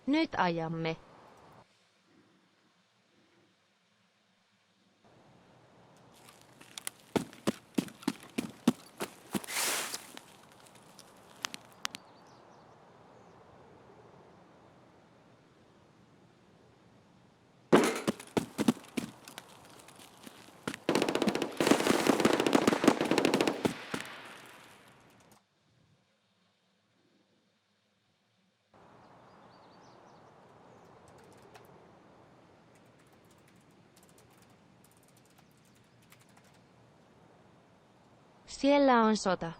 Nyt ajamme. Siellä on sota.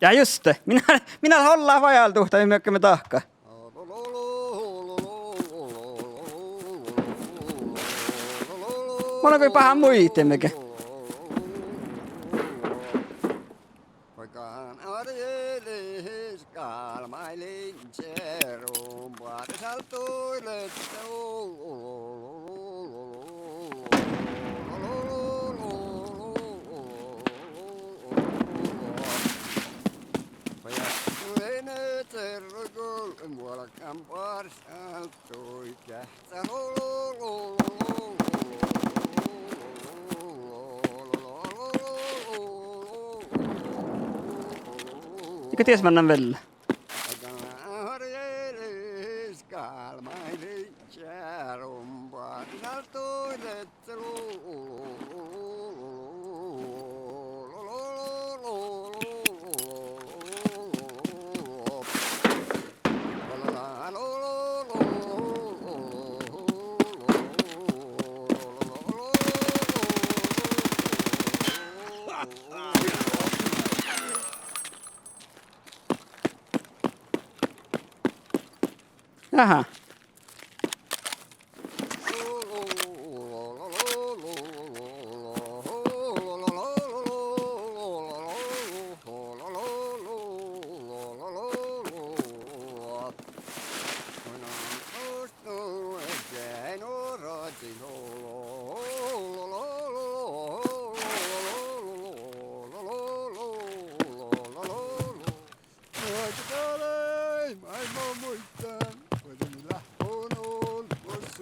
Ja just det. Minä håller vajaltuhta hur mycket me tahka. Monako pahan muitemmekä. Poikaan arjelis kalmailin serum vaatisaltuille. Muolakan parsaltui kähtsä Eikö ties mennä velle? harjelis kalmailin serum vaatisaltuille. Jaha.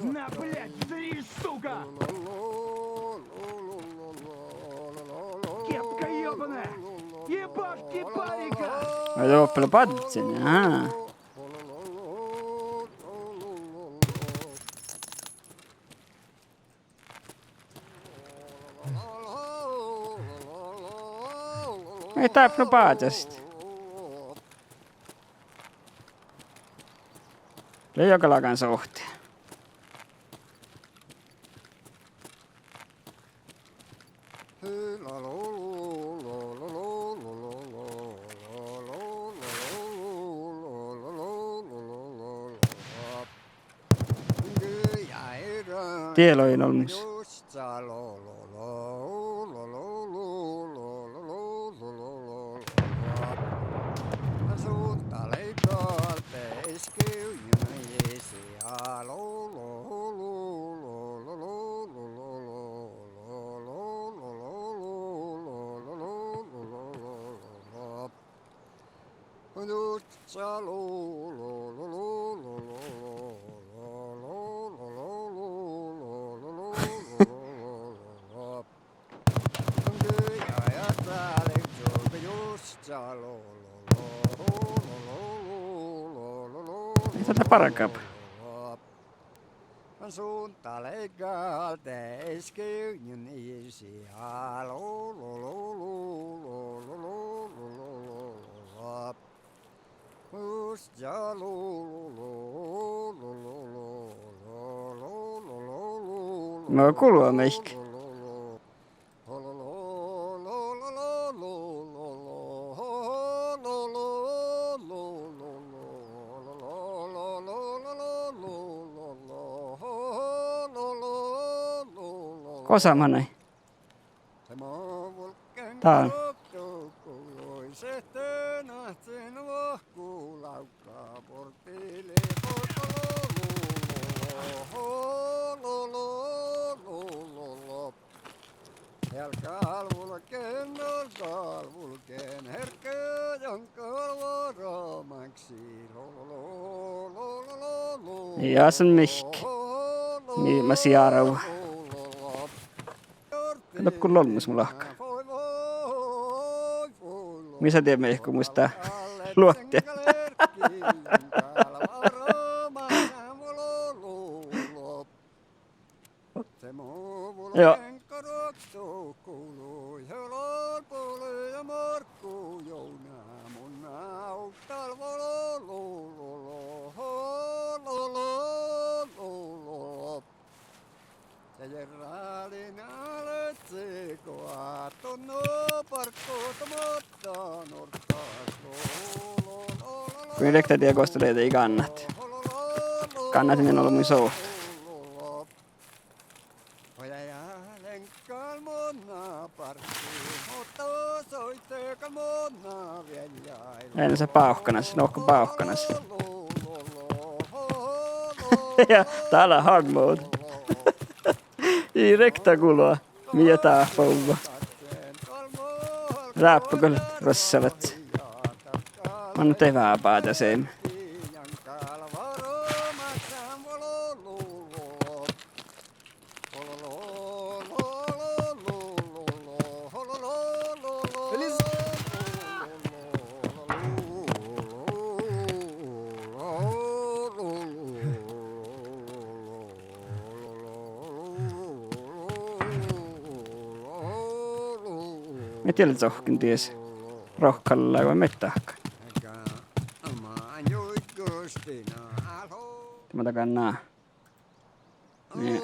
На, блядь, сдавись, сука! Кепка ебаная! Ебашь кипарика! Joo, kyllä padsin. Jaha. Ei täpnä paatasti. Leijokalakan suhteen. Tieloin olmus. Ei tätä parankaa. Suunta legal teiskin isi alo lo lo lo lo lo lo lo lo us ja lo lo lo lo lo lo lo No kuuluu meikä. Kosamane. Tää on. Sen vahkuu laukkaa portille. Kalvulkeen, kalvulkeen, herkkäjän kalvaramaksi. Ja sen mihk. Mä siarau. Kato kun lolmus mulla hakka. Missä tiedä mehku muistaa luottia. Joo. Kun rektä tiedä kostelee ei kannat. Kannat niin olla mun sou. Aina se pauhkanas, nohko pauhkanas. Ja täällä hard mode. I rektä kuloa. Mitä tää pouva. Rääppököl rossavat. On tevää päätä sen. Mä tiedän, että sohkin ties rohkalla vai mettähkä. Tämä takan nää. Niin.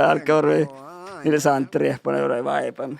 Älkää orvi. Niille Santeri ehponen ole vaipamme.